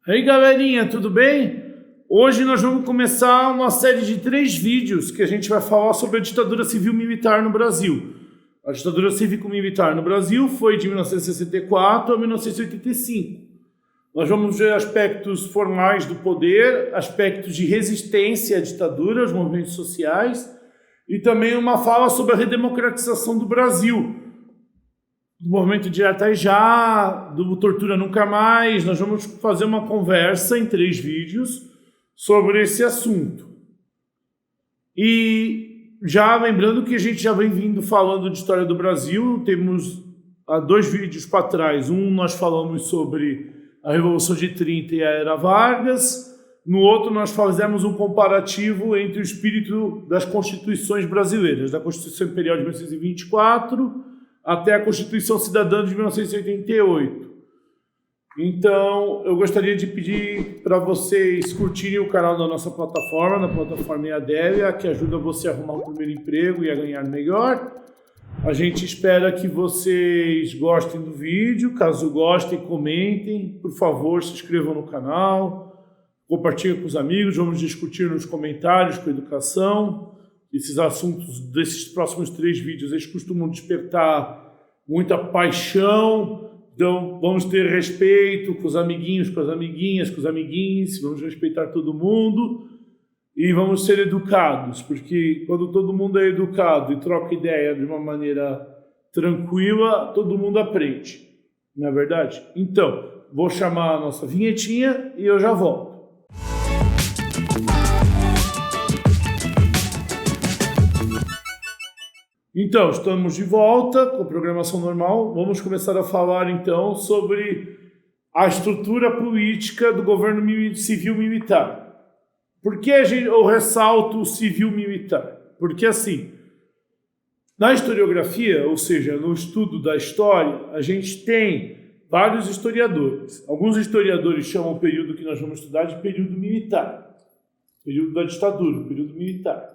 Aí galerinha, tudo bem? Hoje nós vamos começar uma série de 3 vídeos que a gente vai falar sobre a ditadura civil-militar no Brasil. A ditadura civil-militar no Brasil foi de 1964 a 1985. Nós vamos ver aspectos formais do poder, aspectos de resistência à ditadura, aos movimentos sociais, e também uma fala sobre a redemocratização do Brasil, do movimento Diretas Já, do Tortura Nunca Mais. Nós vamos fazer uma conversa em 3 vídeos sobre esse assunto. E já lembrando que a gente já vem vindo falando de história do Brasil, temos há 2 vídeos para trás, nós falamos sobre a Revolução de 30 e a Era Vargas, no outro nós fizemos um comparativo entre o espírito das constituições brasileiras, da Constituição Imperial de 1924 até a Constituição Cidadã de 1988. Então, eu gostaria de pedir para vocês curtirem o canal da nossa plataforma, na plataforma EADEVIA, que ajuda você a arrumar o primeiro emprego e a ganhar melhor. A gente espera que vocês gostem do vídeo. Caso gostem, comentem. Por favor, se inscrevam no canal, compartilhem com os amigos, vamos discutir nos comentários com educação. Esses assuntos desses próximos 3 vídeos, eles costumam despertar muita paixão. Então, vamos ter respeito com os amiguinhos, com as amiguinhas, com os amiguinhos, vamos respeitar todo mundo e vamos ser educados, porque quando todo mundo é educado e troca ideia de uma maneira tranquila, todo mundo aprende, não é verdade? Então, vou chamar a nossa vinhetinha e eu já volto. Então, estamos de volta com a programação normal. Vamos começar a falar, então, sobre a estrutura política do governo civil-militar. Por que eu ressalto o civil-militar? Porque, assim, na historiografia, ou seja, no estudo da história, a gente tem vários historiadores. Alguns historiadores chamam o período que nós vamos estudar de período militar, período da ditadura, período militar.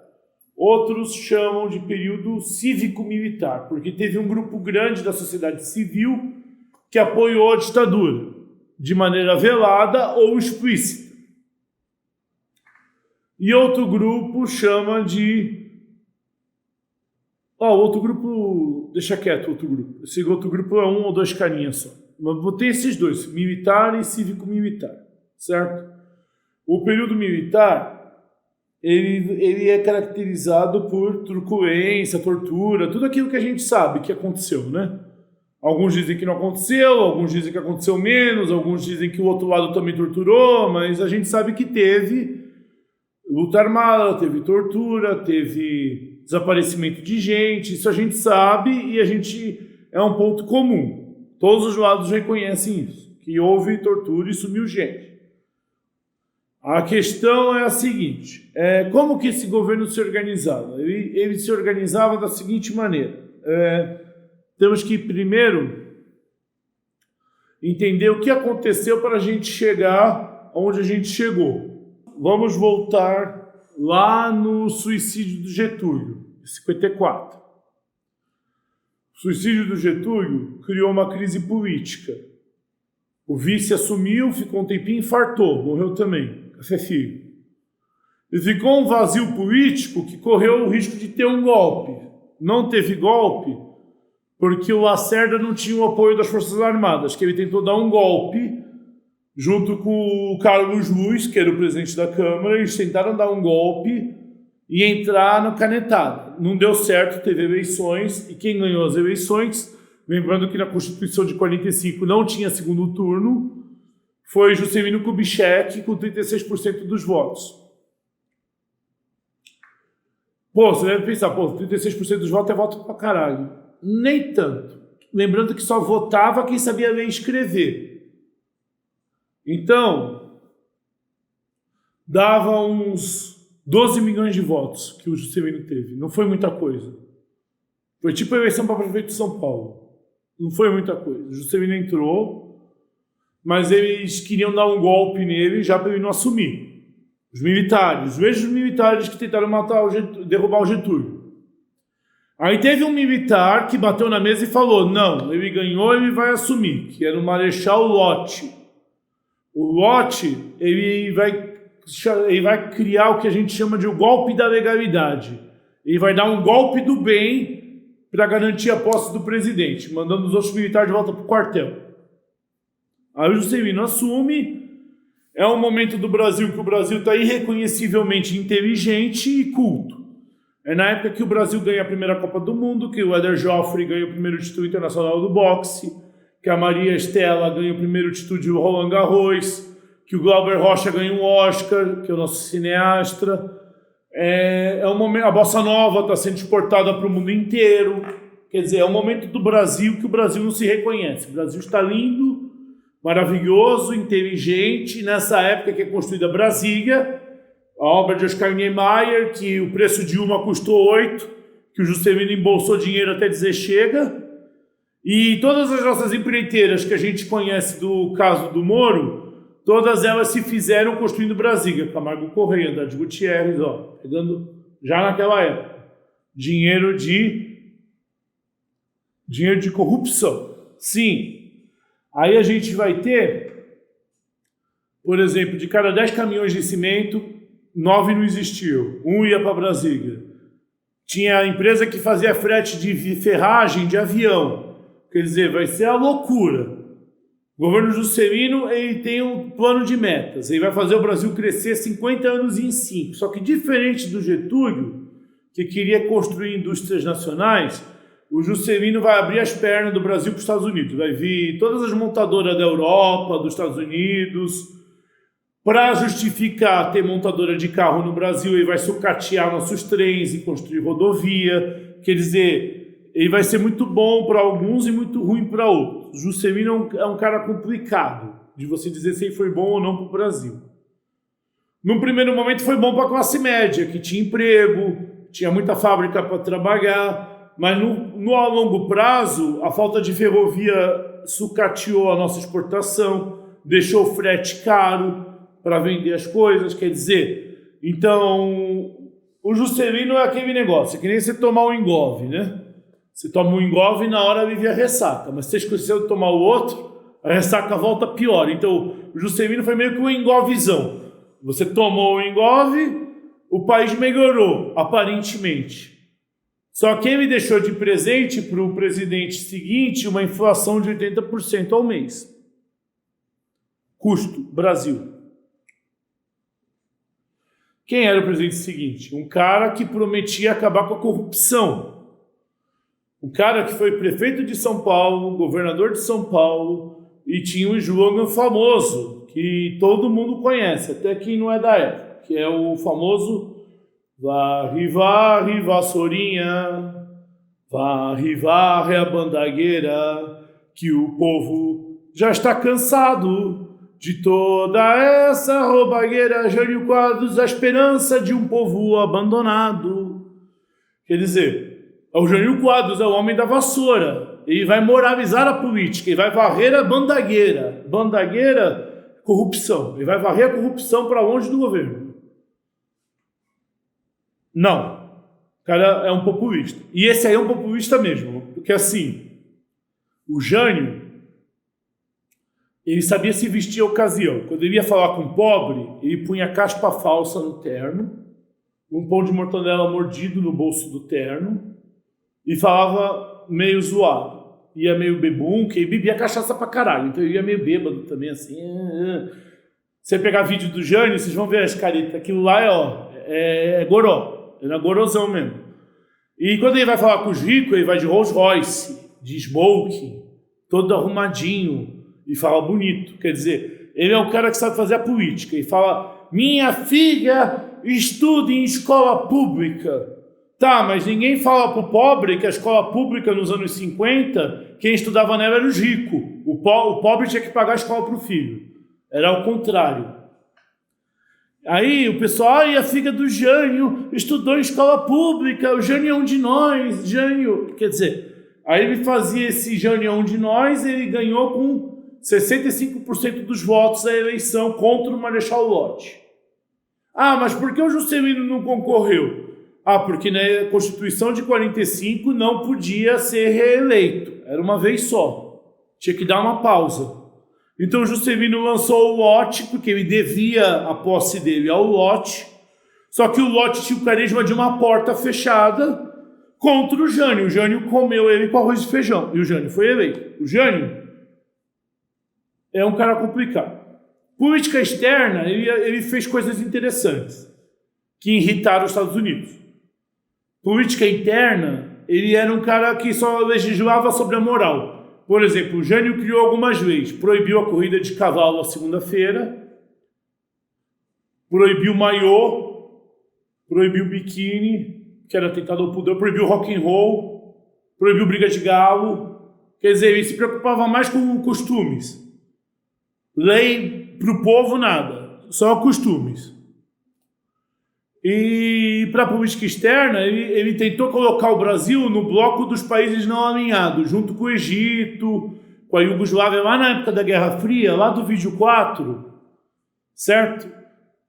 Outros chamam de período cívico-militar, porque teve um grupo grande da sociedade civil que apoiou a ditadura, de maneira velada ou explícita. E outro grupo chama de... outro grupo... Deixa quieto outro grupo. Esse outro grupo é 1 ou 2 carinhas só. Mas vou ter esses dois, militar e cívico-militar, certo? O período militar... Ele é caracterizado por truculência, tortura, tudo aquilo que a gente sabe que aconteceu, né? Alguns dizem que não aconteceu, alguns dizem que aconteceu menos, alguns dizem que o outro lado também torturou, mas a gente sabe que teve luta armada, teve tortura, teve desaparecimento de gente, isso a gente sabe e a gente é um ponto comum. Todos os lados reconhecem isso, que houve tortura e sumiu gente. A questão é a seguinte, como que esse governo se organizava? Ele se organizava da seguinte maneira, temos que primeiro entender o que aconteceu para a gente chegar onde a gente chegou. Vamos voltar lá no suicídio do Getúlio, em 54. O suicídio do Getúlio criou uma crise política. O vice assumiu, ficou um tempinho, infartou, morreu também. Filho. E ficou um vazio político que correu o risco de ter um golpe. Não teve golpe porque o Lacerda não tinha o apoio das Forças Armadas, que ele tentou dar um golpe junto com o Carlos Luz, que era o presidente da Câmara. Eles tentaram dar um golpe e entrar na canetada. Não deu certo, teve eleições, e quem ganhou as eleições, lembrando que na Constituição de 45 não tinha segundo turno, foi Juscelino Kubitschek com 36% dos votos. Você deve pensar, 36% dos votos é voto pra caralho. Nem tanto. Lembrando que só votava quem sabia ler e escrever. Então, dava uns 12 milhões de votos que o Juscelino teve. Não foi muita coisa. Foi tipo a eleição para prefeito de São Paulo. Não foi muita coisa. O Juscelino entrou, mas eles queriam dar um golpe nele já para ele não assumir. Os militares, os mesmos militares que tentaram derrubar o Getúlio. Aí teve um militar que bateu na mesa e falou, não, ele ganhou, ele vai assumir, que era o Marechal Lott. O Lott, ele vai criar o que a gente chama de o golpe da legalidade. Ele vai dar um golpe do bem para garantir a posse do presidente, mandando os outros militares de volta para o quartel. Aí o Juscelino assume. É um momento do Brasil que o Brasil está irreconhecivelmente inteligente e culto. É na época que o Brasil ganha a primeira Copa do Mundo, que o Éder Joffre ganha o primeiro título internacional do boxe, que a Maria Estela ganha o primeiro título de Roland Garros, que o Glauber Rocha ganha um Oscar, que é o nosso cineasta. Um momento, a Bossa Nova está sendo exportada para o mundo inteiro. Quer dizer, é um momento do Brasil que o Brasil não se reconhece. O Brasil está lindo, maravilhoso, inteligente. Nessa época que é construída Brasília, a obra de Oscar Niemeyer, que o preço de uma custou 8, que o Juscelino embolsou dinheiro até dizer chega. E todas as nossas empreiteiras que a gente conhece do caso do Moro, todas elas se fizeram construindo Brasília. Camargo Correia, Andrade Gutierrez, pegando já naquela época. Dinheiro de corrupção. Sim. Aí a gente vai ter, por exemplo, de cada 10 caminhões de cimento, 9 não existiam. Um ia para Brasília. Tinha a empresa que fazia frete de ferragem de avião. Quer dizer, vai ser a loucura. O governo Juscelino, ele tem um plano de metas. Ele vai fazer o Brasil crescer 50 anos em 5. Só que diferente do Getúlio, que queria construir indústrias nacionais, o Juscelino vai abrir as pernas do Brasil para os Estados Unidos. Vai vir todas as montadoras da Europa, dos Estados Unidos. Para justificar ter montadora de carro no Brasil, ele vai sucatear nossos trens e construir rodovia. Quer dizer, ele vai ser muito bom para alguns e muito ruim para outros. Juscelino é um cara complicado de você dizer se ele foi bom ou não para o Brasil. Num primeiro momento foi bom para a classe média, que tinha emprego, tinha muita fábrica para trabalhar, mas a longo prazo a falta de ferrovia sucateou a nossa exportação, deixou o frete caro para vender as coisas. Quer dizer, então o Juscelino é aquele negócio, é que nem você tomar um Engove, né? Você toma um Engove e na hora vive a ressaca, mas se você esqueceu de tomar o outro, a ressaca volta pior. Então o Juscelino foi meio que um Engovezão. Você tomou o Engove, o país melhorou, aparentemente. Só que ele deixou de presente para o presidente seguinte uma inflação de 80% ao mês. Custo, Brasil. Quem era o presidente seguinte? Um cara que prometia acabar com a corrupção. Um cara que foi prefeito de São Paulo, governador de São Paulo, e tinha um slogan famoso, que todo mundo conhece, até quem não é da época, que é o famoso varre, varre, vassourinha, varre, varre a bandagueira, que o povo já está cansado de toda essa roubalheira. Jânio Quadros, a esperança de um povo abandonado. Quer dizer, o Jânio Quadros é o homem da vassoura. Ele vai moralizar a política, ele vai varrer a bandagueira. Bandagueira, corrupção. Ele vai varrer a corrupção para longe do governo. Não. O cara é um populista. E esse aí é um populista mesmo. Porque assim, o Jânio, ele sabia se vestir a ocasião. Quando ele ia falar com o pobre, ele punha caspa falsa no terno, um pão de mortadela mordido no bolso do terno, e falava meio zoado. Ia meio bebum, que ele bebia cachaça pra caralho. Então ele ia meio bêbado também, assim. Você pegar vídeo do Jânio, vocês vão ver as caretas. Aquilo lá é goró. Era gorozão mesmo. E quando ele vai falar com os ricos, ele vai de Rolls Royce, de smoking, todo arrumadinho, e fala bonito. Quer dizer, ele é um cara que sabe fazer a política. E fala, minha filha estuda em escola pública. Tá, mas ninguém fala pro pobre que a escola pública nos anos 50, quem estudava nela era os ricos. O pobre tinha que pagar a escola pro filho. Era o contrário. Aí o pessoal, a filha do Jânio estudou em escola pública, o Jânio é um de nós, Jânio. Quer dizer, aí ele fazia esse Jânio é um de nós, ele ganhou com 65% dos votos a eleição contra o Marechal Lott. Ah, mas por que o Juscelino não concorreu? Ah, porque na Constituição de 45 não podia ser reeleito. Era uma vez só. Tinha que dar uma pausa. Então Juscelino lançou o lote, porque ele devia a posse dele ao lote, só que o lote tinha o carisma de uma porta fechada contra o Jânio. O Jânio comeu ele com arroz e feijão, e o Jânio foi eleito. O Jânio é um cara complicado. Política externa, ele fez coisas interessantes que irritaram os Estados Unidos. Política interna, ele era um cara que só legislava sobre a moral. Por exemplo, o Jânio criou algumas leis. Proibiu a corrida de cavalo à segunda-feira, proibiu maiô, proibiu biquíni, que era atentado ao pudor, proibiu rock and roll, proibiu briga de galo. Quer dizer, ele se preocupava mais com costumes. Lei para o povo, nada. Só costumes. E para a política externa, ele tentou colocar o Brasil no bloco dos países não alinhados, junto com o Egito, com a Iugoslávia, lá na época da Guerra Fria, lá do vídeo 4, certo?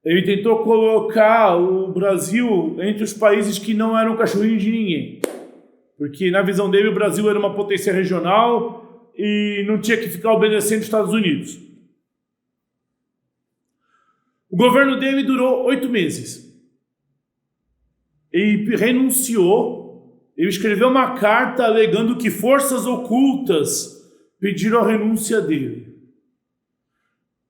Ele tentou colocar o Brasil entre os países que não eram cachorrinho de ninguém. Porque, na visão dele, o Brasil era uma potência regional e não tinha que ficar obedecendo os Estados Unidos. O governo dele durou 8 meses. Ele renunciou, ele escreveu uma carta alegando que forças ocultas pediram a renúncia dele.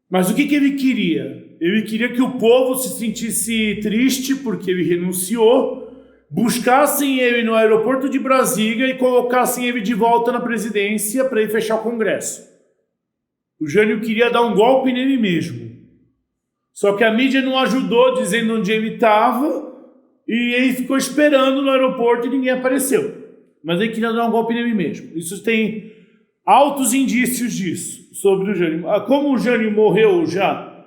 Mas o que ele queria? Ele queria que o povo se sentisse triste porque ele renunciou, buscassem ele no aeroporto de Brasília e colocassem ele de volta na presidência para ele fechar o Congresso. O Jânio queria dar um golpe nele mesmo. Só que a mídia não ajudou, dizendo onde ele estava, e ele ficou esperando no aeroporto e ninguém apareceu. Mas ele queria dar um golpe nele mesmo. Isso tem altos indícios disso, sobre o Jânio. Como o Jânio morreu já,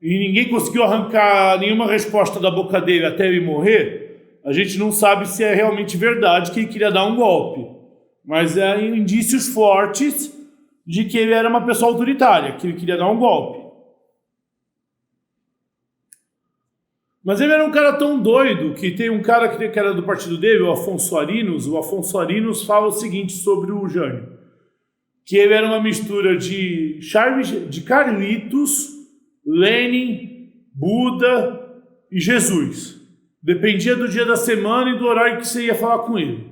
e ninguém conseguiu arrancar nenhuma resposta da boca dele até ele morrer, a gente não sabe se é realmente verdade que ele queria dar um golpe. Mas há indícios fortes de que ele era uma pessoa autoritária, que ele queria dar um golpe. Mas ele era um cara tão doido que tem um cara que era do partido dele, o Afonso Arinos. O Afonso Arinos fala o seguinte sobre o Jânio, que ele era uma mistura de Carlitos, Lenin, Buda e Jesus. Dependia do dia da semana e do horário que você ia falar com ele.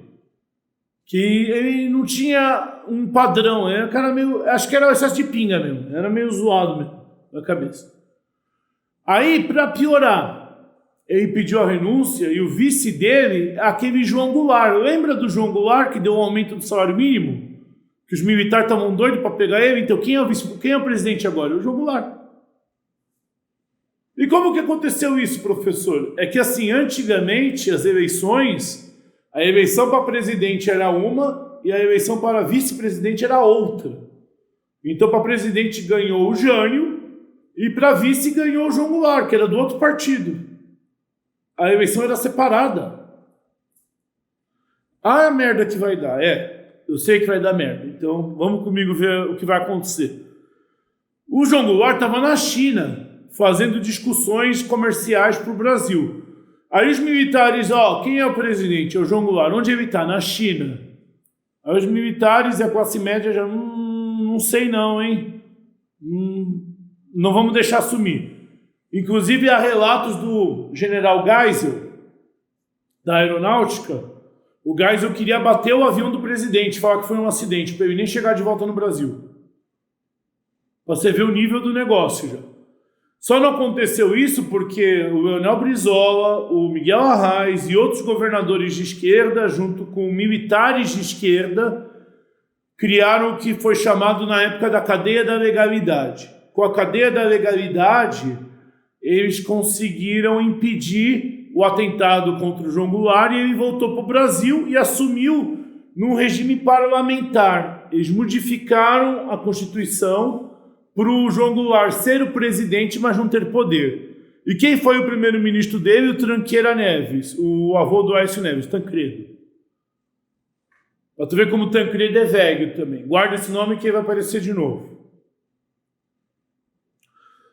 Que ele não tinha um padrão, era um cara meio... Acho que era excesso de pinga mesmo, era meio zoado mesmo na cabeça. Aí, para piorar, ele pediu a renúncia e o vice dele, aquele João Goulart. Lembra do João Goulart que deu um aumento do salário mínimo? Que os militares estavam doidos para pegar ele? Então quem é o presidente agora? O João Goulart. E como que aconteceu isso, professor? É que assim, antigamente as eleições, a eleição para presidente era uma e a eleição para vice-presidente era outra. Então para presidente ganhou o Jânio e para vice ganhou o João Goulart, que era do outro partido. A eleição era separada. Ah, a merda que vai dar. Eu sei que vai dar merda. Então, vamos comigo ver o que vai acontecer. O João Goulart estava na China, fazendo discussões comerciais para o Brasil. Aí os militares, quem é o presidente? É o João Goulart. Onde ele está? Na China. Aí os militares e a classe média já, não sei não, hein? Não vamos deixar sumir. Inclusive, há relatos do general Geisel, da aeronáutica. O Geisel queria bater o avião do presidente, falar que foi um acidente, para ele nem chegar de volta no Brasil. Para você ver o nível do negócio já. Só não aconteceu isso porque o Leonel Brizola, o Miguel Arraes e outros governadores de esquerda, junto com militares de esquerda, criaram o que foi chamado na época da cadeia da legalidade. Com a cadeia da legalidade, eles conseguiram impedir o atentado contra o João Goulart e ele voltou para o Brasil e assumiu num regime parlamentar. Eles modificaram a Constituição para o João Goulart ser o presidente, mas não ter poder. E quem foi o primeiro-ministro dele? O Tranqueira Neves, o avô do Aécio Neves, Tancredo. Para tu ver como o Tancredo é velho também. Guarda esse nome que ele vai aparecer de novo.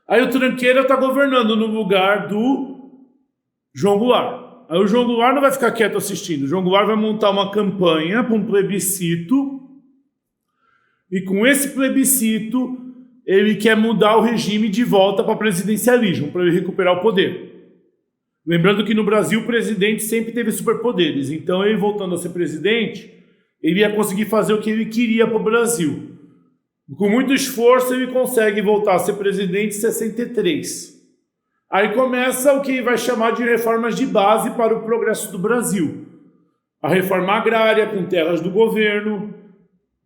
Aí o Tranqueira está governando no lugar do João Goulart. Aí o João Goulart não vai ficar quieto assistindo. O João Goulart vai montar uma campanha para um plebiscito. E com esse plebiscito, ele quer mudar o regime de volta para presidencialismo, para ele recuperar o poder. Lembrando que no Brasil o presidente sempre teve superpoderes, então ele voltando a ser presidente, ele ia conseguir fazer o que ele queria para o Brasil. Com muito esforço ele consegue voltar a ser presidente em 63. Aí começa o que ele vai chamar de reformas de base para o progresso do Brasil. A reforma agrária com terras do governo,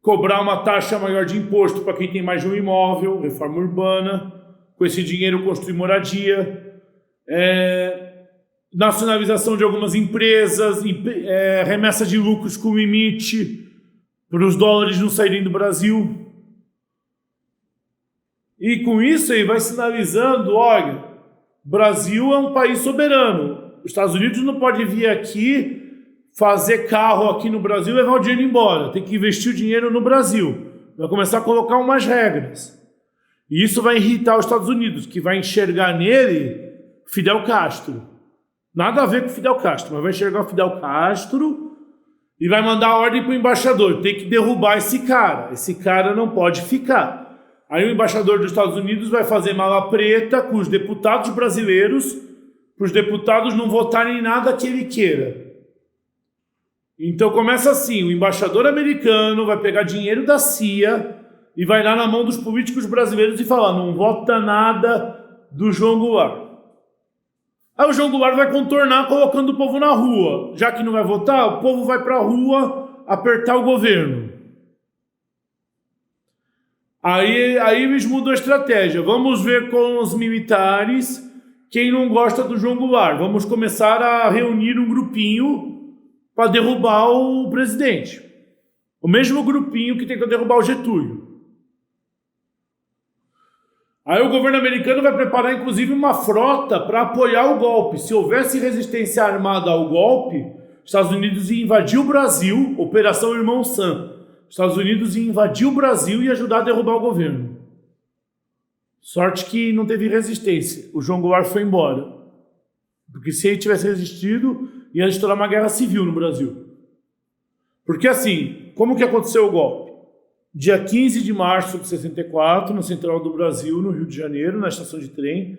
cobrar uma taxa maior de imposto para quem tem mais de um imóvel, reforma urbana, com esse dinheiro construir moradia, nacionalização de algumas empresas, remessa de lucros com limite para os dólares não saírem do Brasil. E com isso ele vai sinalizando, olha, o Brasil é um país soberano. Os Estados Unidos não pode vir aqui fazer carro aqui no Brasil e levar o dinheiro embora. Tem que investir o dinheiro no Brasil. Vai começar a colocar umas regras. E isso vai irritar os Estados Unidos, que vai enxergar nele Fidel Castro. Nada a ver com Fidel Castro, mas vai enxergar o Fidel Castro e vai mandar ordem para o embaixador. Tem que derrubar esse cara. Esse cara não pode ficar. Aí o embaixador dos Estados Unidos vai fazer mala preta com os deputados brasileiros para os deputados não votarem em nada que ele queira. Então começa assim, o embaixador americano vai pegar dinheiro da CIA e vai dar na mão dos políticos brasileiros e falar, não vota nada do João Goulart. Aí o João Goulart vai contornar colocando o povo na rua. Já que não vai votar, o povo vai para a rua apertar o governo. Aí eles mudam a estratégia. Vamos ver com os militares quem não gosta do João Goulart. Vamos começar a reunir um grupinho para derrubar o presidente. O mesmo grupinho que tentou derrubar o Getúlio. Aí o governo americano vai preparar inclusive uma frota para apoiar o golpe. Se houvesse resistência armada ao golpe, os Estados Unidos iam invadir o Brasil, Operação Irmão Sam. Os Estados Unidos iam invadir o Brasil e ajudar a derrubar o governo. Sorte que não teve resistência. O João Goulart foi embora. Porque se ele tivesse resistido, ia estourar uma guerra civil no Brasil. Porque assim, como que aconteceu o golpe? Dia 15 de março de 64, na Central do Brasil, no Rio de Janeiro, na estação de trem,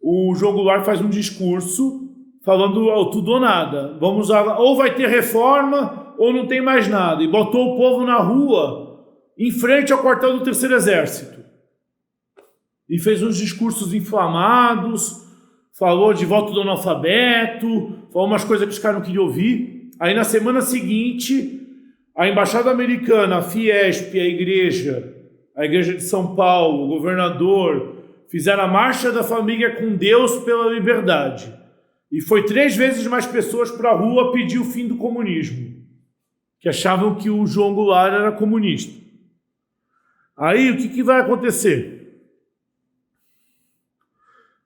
o João Goulart faz um discurso falando tudo ou nada. Vamos ou vai ter reforma ou não tem mais nada. E botou o povo na rua, em frente ao quartel do Terceiro Exército. E fez uns discursos inflamados, falou de voto do analfabeto, falou umas coisas que os caras não queriam ouvir. Aí na semana seguinte, a Embaixada Americana, a Fiesp, a Igreja de São Paulo, o governador, fizeram a Marcha da Família com Deus pela Liberdade. E foi 3 vezes mais pessoas para a rua pedir o fim do comunismo, que achavam que o João Goulart era comunista. Aí o que vai acontecer?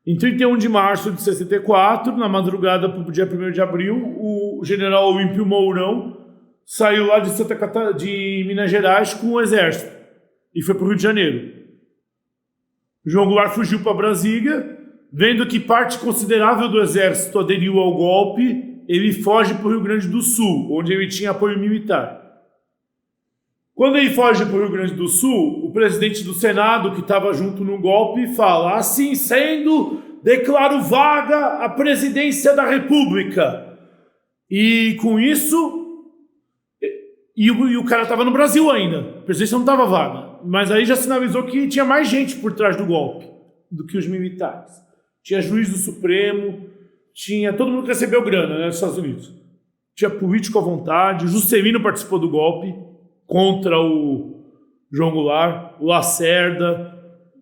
Em 31 de março de 64, na madrugada para o dia 1º de abril, o general Olímpio Mourão saiu lá de Minas Gerais com o exército e foi para o Rio de Janeiro. O João Goulart fugiu para Brasília, vendo que parte considerável do exército aderiu ao golpe, ele foge para o Rio Grande do Sul, onde ele tinha apoio militar. Quando ele foge para o Rio Grande do Sul, o presidente do Senado, que estava junto no golpe, fala: assim sendo, declaro vaga a presidência da República. E com isso... E o cara estava no Brasil ainda, a presidência não estava vaga. Mas aí já sinalizou que tinha mais gente por trás do golpe do que os militares. Tinha juiz do Supremo, tinha todo mundo que recebeu grana, né, nos Estados Unidos. Tinha político à vontade, o Juscelino participou do golpe contra o João Goulart, o Lacerda,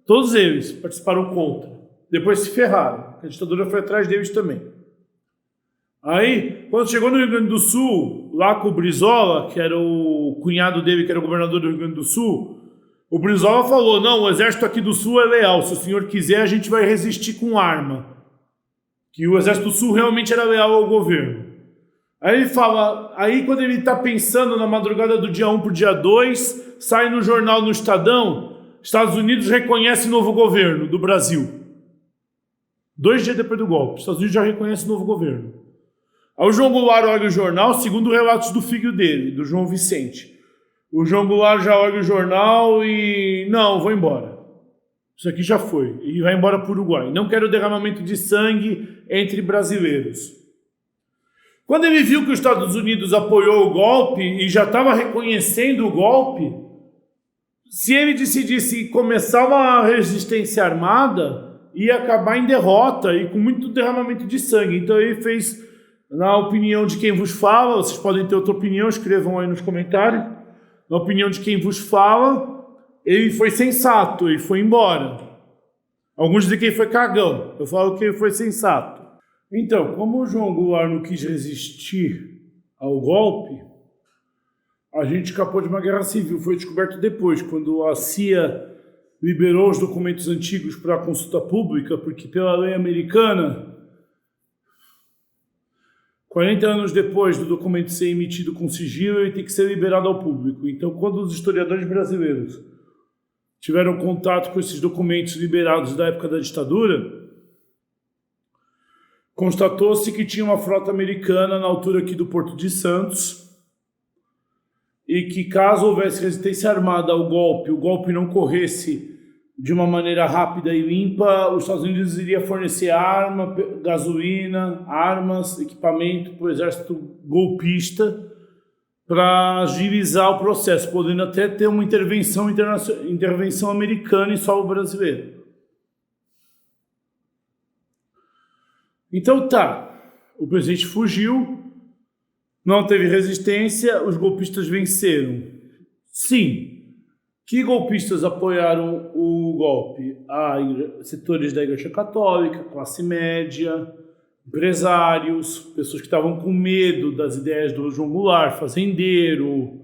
todos eles participaram contra. Depois se ferraram, a ditadura foi atrás deles também. Aí, quando chegou no Rio Grande do Sul, lá com o Brizola, que era o cunhado dele, que era o governador do Rio Grande do Sul, o Brizola falou: não, o exército aqui do Sul é leal, se o senhor quiser a gente vai resistir com arma. Que o exército do Sul realmente era leal ao governo. Aí ele fala, aí quando ele está pensando na madrugada do dia 1 para o dia 2, sai no jornal no Estadão, Estados Unidos reconhece novo governo do Brasil. 2 dias depois do golpe, Estados Unidos já reconhece novo governo. Aí o João Goulart olha o jornal, segundo relatos do filho dele, do João Vicente. O João Goulart já olha o jornal e... não, vou embora. Isso aqui já foi. E vai embora para o Uruguai. Não quero derramamento de sangue entre brasileiros. Quando ele viu que os Estados Unidos apoiou o golpe e já estava reconhecendo o golpe, se ele decidisse começar uma resistência armada, ia acabar em derrota e com muito derramamento de sangue. Então ele fez, na opinião de quem vos fala, vocês podem ter outra opinião, escrevam aí nos comentários. Na opinião de quem vos fala, ele foi sensato, ele foi embora. Alguns dizem que ele foi cagão, eu falo que ele foi sensato. Então, como o João Goulart não quis resistir ao golpe, a gente escapou de uma guerra civil. Foi descoberto depois, quando a CIA liberou os documentos antigos para a consulta pública, porque pela lei americana, 40 anos depois do documento ser emitido com sigilo, ele tem que ser liberado ao público. Então, quando os historiadores brasileiros tiveram contato com esses documentos liberados da época da ditadura, constatou-se que tinha uma frota americana na altura aqui do Porto de Santos e que, caso houvesse resistência armada ao golpe, o golpe não corresse de uma maneira rápida e limpa, os Estados Unidos iria fornecer arma, gasolina, armas, equipamento para o exército golpista para agilizar o processo, podendo até ter uma intervenção americana em solo brasileiro. Então tá, o presidente fugiu, não teve resistência, os golpistas venceram. Sim. Que golpistas apoiaram o golpe? Setores da Igreja Católica, classe média, empresários, pessoas que estavam com medo das ideias do João Goulart, fazendeiro,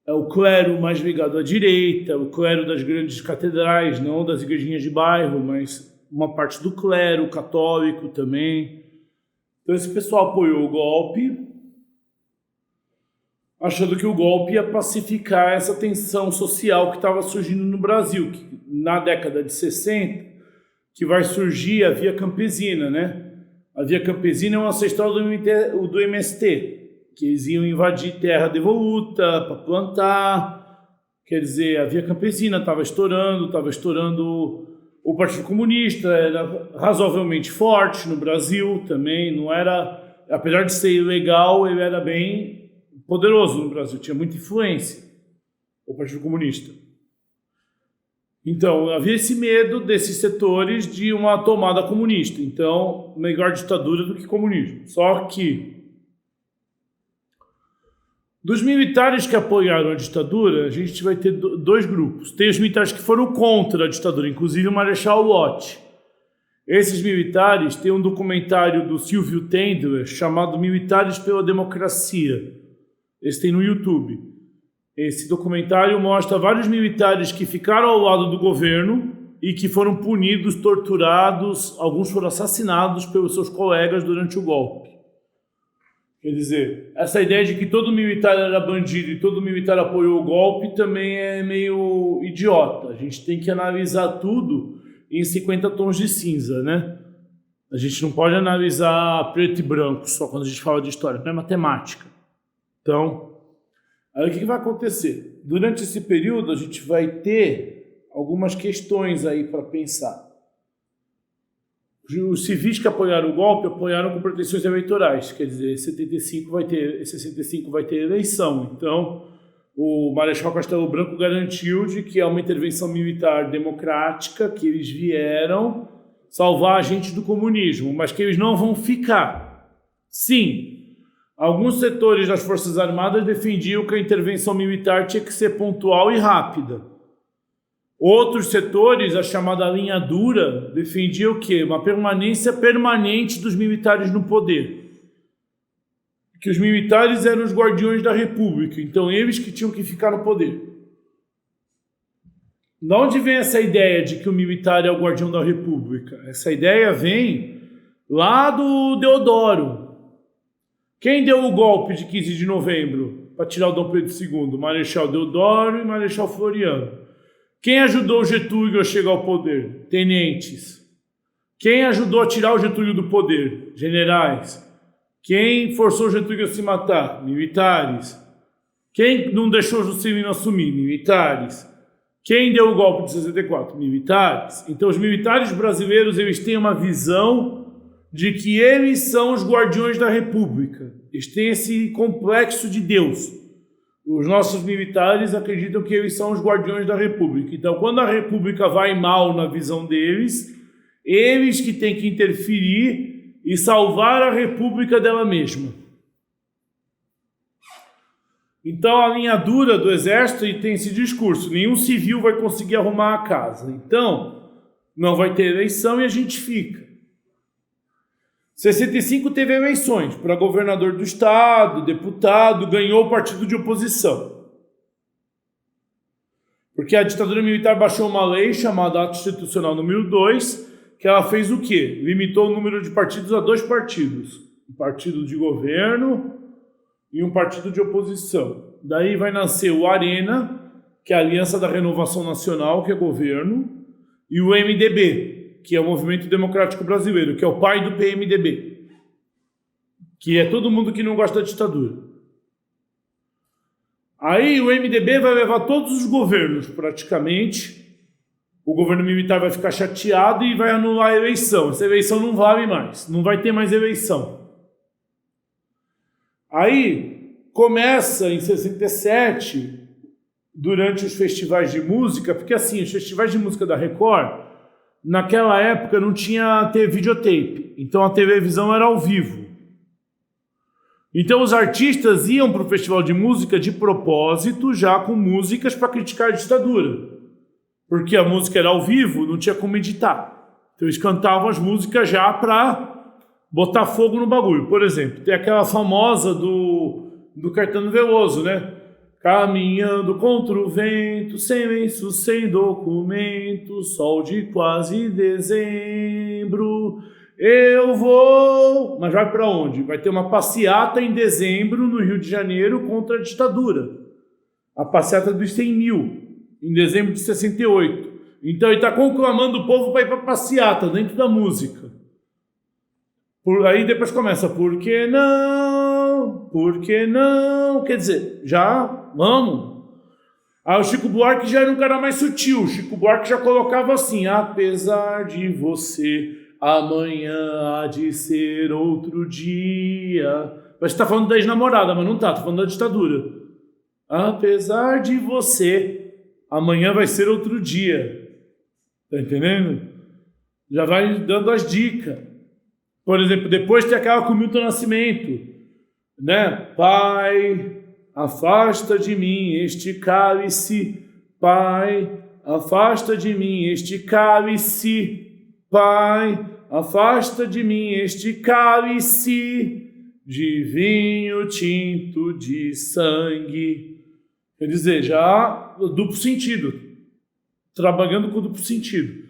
o clero mais ligado à direita, o clero das grandes catedrais, não das igrejinhas de bairro, mas uma parte do clero católico também. Então esse pessoal apoiou o golpe, achando que o golpe ia pacificar essa tensão social que estava surgindo no Brasil, que na década de 60, que vai surgir a Via Campesina, né? A Via Campesina é um ancestral do MST, que eles iam invadir terra devoluta para plantar. Quer dizer, a Via Campesina estava estourando o Partido Comunista, era razoavelmente forte no Brasil também, não era, apesar de ser ilegal, ele era bem poderoso no Brasil, tinha muita influência, o Partido Comunista. Então, havia esse medo desses setores de uma tomada comunista. Então, melhor ditadura do que comunismo. Só que, dos militares que apoiaram a ditadura, a gente vai ter dois grupos. Tem os militares que foram contra a ditadura, inclusive o Marechal Lott. Esses militares têm um documentário do Silvio Tendler chamado Militares pela Democracia. Esse tem no YouTube. Esse documentário mostra vários militares que ficaram ao lado do governo e que foram punidos, torturados, alguns foram assassinados pelos seus colegas durante o golpe. Quer dizer, essa ideia de que todo militar era bandido e todo militar apoiou o golpe também é meio idiota. A gente tem que analisar tudo em 50 tons de cinza, né? A gente não pode analisar preto e branco só quando a gente fala de história, não é matemática. Então, aí o que vai acontecer? Durante esse período, a gente vai ter algumas questões aí para pensar. Os civis que apoiaram o golpe apoiaram com pretensões eleitorais, quer dizer, 65 vai ter eleição. Então, o Marechal Castelo Branco garantiu de que é uma intervenção militar democrática, que eles vieram salvar a gente do comunismo, mas que eles não vão ficar. Sim. Alguns setores das Forças Armadas defendiam que a intervenção militar tinha que ser pontual e rápida. Outros setores, a chamada linha dura, defendiam o quê? Uma permanência permanente dos militares no poder. Que os militares eram os guardiões da República, então eles que tinham que ficar no poder. De onde vem essa ideia de que o militar é o guardião da República? Essa ideia vem lá do Deodoro. Quem deu o golpe de 15 de novembro para tirar o Dom Pedro II? Marechal Deodoro e Marechal Floriano. Quem ajudou o Getúlio a chegar ao poder? Tenentes. Quem ajudou a tirar o Getúlio do poder? Generais. Quem forçou o Getúlio a se matar? Militares. Quem não deixou o Juscelino assumir? Militares. Quem deu o golpe de 64? Militares. Então os militares brasileiros eles têm uma visão de que eles são os guardiões da República. Eles têm esse complexo de Deus. Os nossos militares acreditam que eles são os guardiões da República. Então, quando a República vai mal na visão deles, eles que têm que interferir e salvar a República dela mesma. Então, a linha dura do Exército tem esse discurso: nenhum civil vai conseguir arrumar a casa. Então, não vai ter eleição e a gente fica. 65 teve eleições para governador do estado, deputado, ganhou o partido de oposição. Porque a ditadura militar baixou uma lei chamada Ato Institucional número 2, que ela fez o quê? Limitou o número de partidos a 2 partidos. Um partido de governo e um partido de oposição. Daí vai nascer o Arena, que é a Aliança da Renovação Nacional, que é governo, e o MDB, que é o Movimento Democrático Brasileiro, que é o pai do PMDB, que é todo mundo que não gosta da ditadura. Aí o MDB vai levar todos os governos, praticamente. O governo militar vai ficar chateado e vai anular a eleição. Essa eleição não vale mais, não vai ter mais eleição. Aí começa em 67, durante os festivais de música, porque assim, os festivais de música da Record, naquela época não tinha videotape, então a televisão era ao vivo. Então os artistas iam para o festival de música de propósito, já com músicas para criticar a ditadura. Porque a música era ao vivo, não tinha como editar. Então eles cantavam as músicas já para botar fogo no bagulho. Por exemplo, tem aquela famosa do Caetano Veloso, né? Caminhando contra o vento, sem lenço, sem documento, sol de quase dezembro, eu vou... Mas vai para onde? Vai ter uma passeata em dezembro no Rio de Janeiro contra a ditadura. A passeata dos 100 mil, em dezembro de 68. Então ele está conclamando o povo para ir para a passeata, dentro da música. Aí depois começa, por que não? Por que não? Quer dizer, já vamos. Aí o Chico Buarque já era um cara mais sutil. O Chico Buarque já colocava assim: apesar de você, amanhã há de ser outro dia. Mas você tá falando da ex-namorada, mas não tá falando da ditadura. Apesar de você, amanhã vai ser outro dia. Tá entendendo? Já vai dando as dicas. Por exemplo, depois tem aquela com o Milton Nascimento, né? Pai, afasta de mim este cálice. Pai, afasta de mim este cálice. Pai, afasta de mim este cálice de vinho tinto de sangue. Quer dizer, já duplo sentido. Trabalhando com duplo sentido.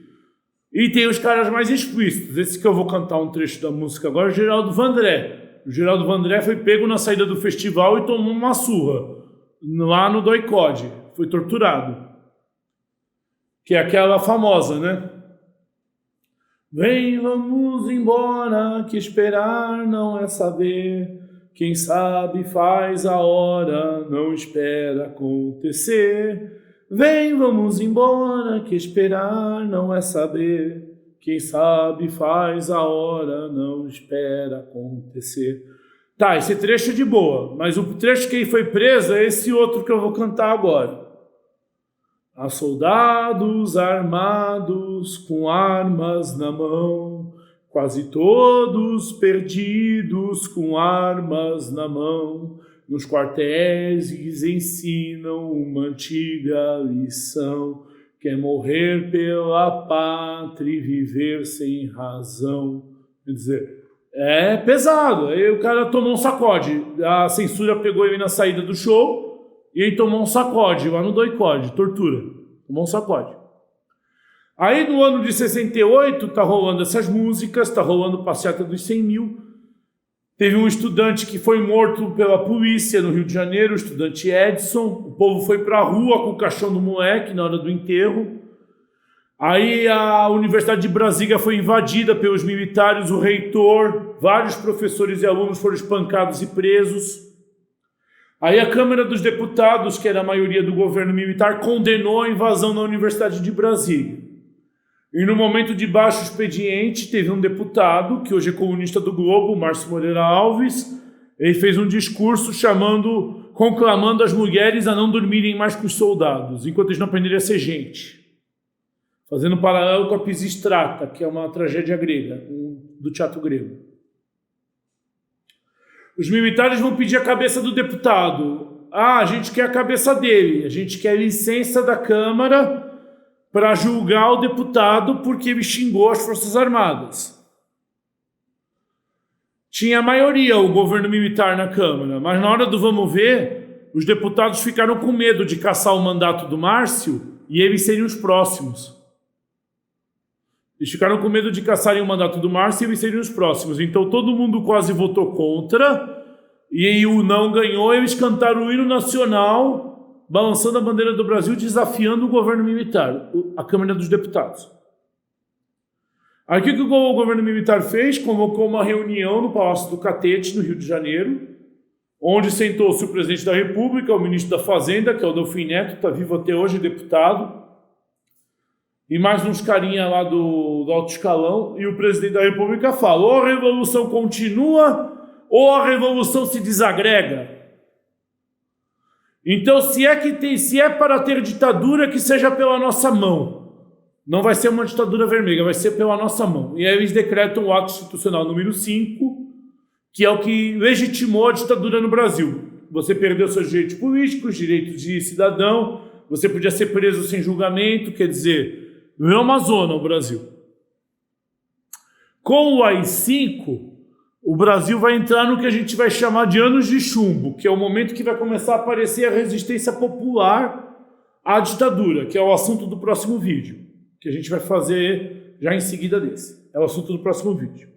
E tem os caras mais explícitos. Esse que eu vou cantar um trecho da música agora é o Geraldo Vandré. O Geraldo Vandré foi pego na saída do festival e tomou uma surra lá no Doicode. Foi torturado. Que é aquela famosa, né? Vem, vamos embora, que esperar não é saber. Quem sabe faz a hora, não espera acontecer. Vem, vamos embora, que esperar não é saber. Quem sabe faz a hora, não espera acontecer. Tá, esse trecho é de boa, mas o trecho que ele foi preso é esse outro que eu vou cantar agora. Há soldados armados com armas na mão, quase todos perdidos com armas na mão. Nos quartéis eles ensinam uma antiga lição, que é morrer pela pátria e viver sem razão. Quer dizer, é pesado. Aí o cara tomou um sacode. A censura pegou ele na saída do show e ele tomou um sacode lá no Doicode, tortura. Tomou um sacode. Aí no ano de 68 tá rolando essas músicas, tá rolando Passeata dos 100 mil. Teve um estudante que foi morto pela polícia no Rio de Janeiro, o estudante Edson. O povo foi para a rua com o caixão do moleque na hora do enterro. Aí a Universidade de Brasília foi invadida pelos militares, o reitor, vários professores e alunos foram espancados e presos. Aí a Câmara dos Deputados, que era a maioria do governo militar, condenou a invasão na Universidade de Brasília. E no momento de baixo expediente, teve um deputado, que hoje é colunista do Globo, Márcio Moreira Alves, ele fez um discurso conclamando as mulheres a não dormirem mais com os soldados, enquanto eles não aprenderem a ser gente. Fazendo um paralelo com a Pisistrata, que é uma tragédia grega, do teatro grego. Os militares vão pedir a cabeça do deputado. A gente quer a cabeça dele, a gente quer licença da Câmara para julgar o deputado porque ele xingou as Forças Armadas. Tinha maioria o governo militar na Câmara, mas na hora do vamos ver, os deputados ficaram com medo de caçar o mandato do Márcio e eles seriam os próximos. Eles ficaram com medo de caçarem o mandato do Márcio e eles seriam os próximos. Então todo mundo quase votou contra e aí o não ganhou. Eles cantaram o hino nacional, balançando a bandeira do Brasil, desafiando o governo militar, a Câmara dos Deputados. Aí o que o governo militar fez? Convocou uma reunião no Palácio do Catete, no Rio de Janeiro, onde sentou-se o presidente da República, o ministro da Fazenda, que é o Delfim Neto, está vivo até hoje, deputado, e mais uns carinha lá do alto escalão, e o presidente da República fala: ou a revolução continua, ou a revolução se desagrega. Então, se é para ter ditadura, que seja pela nossa mão. Não vai ser uma ditadura vermelha, vai ser pela nossa mão. E aí eles decretam o ato institucional número 5, que é o que legitimou a ditadura no Brasil. Você perdeu seus direitos políticos, direitos de cidadão, você podia ser preso sem julgamento, quer dizer, não é uma zona o Brasil. Com o AI-5, o Brasil vai entrar no que a gente vai chamar de anos de chumbo, que é o momento que vai começar a aparecer a resistência popular à ditadura, que é o assunto do próximo vídeo, que a gente vai fazer já em seguida desse. É o assunto do próximo vídeo.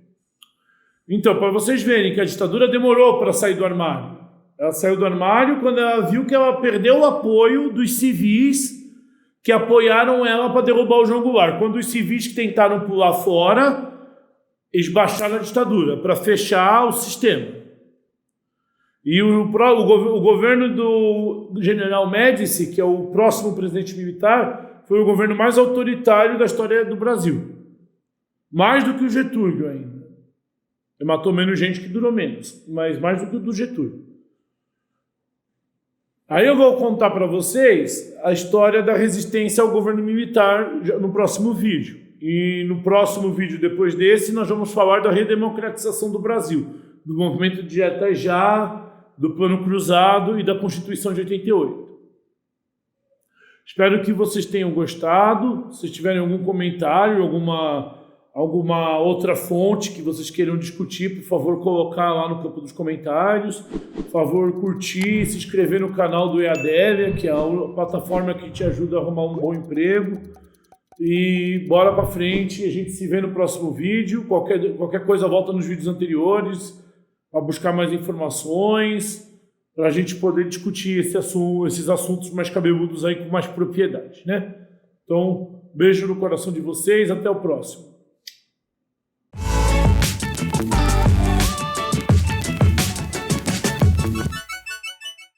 Então, para vocês verem que a ditadura demorou para sair do armário. Ela saiu do armário quando ela viu que ela perdeu o apoio dos civis que apoiaram ela para derrubar o João Goulart. Quando os civis que tentaram pular fora, eles baixaram a ditadura para fechar o sistema. E o governo do general Médici, que é o próximo presidente militar, foi o governo mais autoritário da história do Brasil. Mais do que o Getúlio ainda. Ele matou menos gente, que durou menos, mas mais do que o do Getúlio. Aí eu vou contar para vocês a história da resistência ao governo militar no próximo vídeo. E no próximo vídeo, depois desse, nós vamos falar da redemocratização do Brasil, do movimento de até já, do Plano Cruzado e da Constituição de 88. Espero que vocês tenham gostado. Se tiverem algum comentário, alguma outra fonte que vocês queiram discutir, por favor, colocar lá no campo dos comentários. Por favor, curtir, se inscrever no canal do EADEVIA, que é a plataforma que te ajuda a arrumar um bom emprego. E bora pra frente, a gente se vê no próximo vídeo. Qualquer coisa, volta nos vídeos anteriores para buscar mais informações, para a gente poder discutir esses assuntos mais cabeludos aí com mais propriedade, né? Então, beijo no coração de vocês, até o próximo.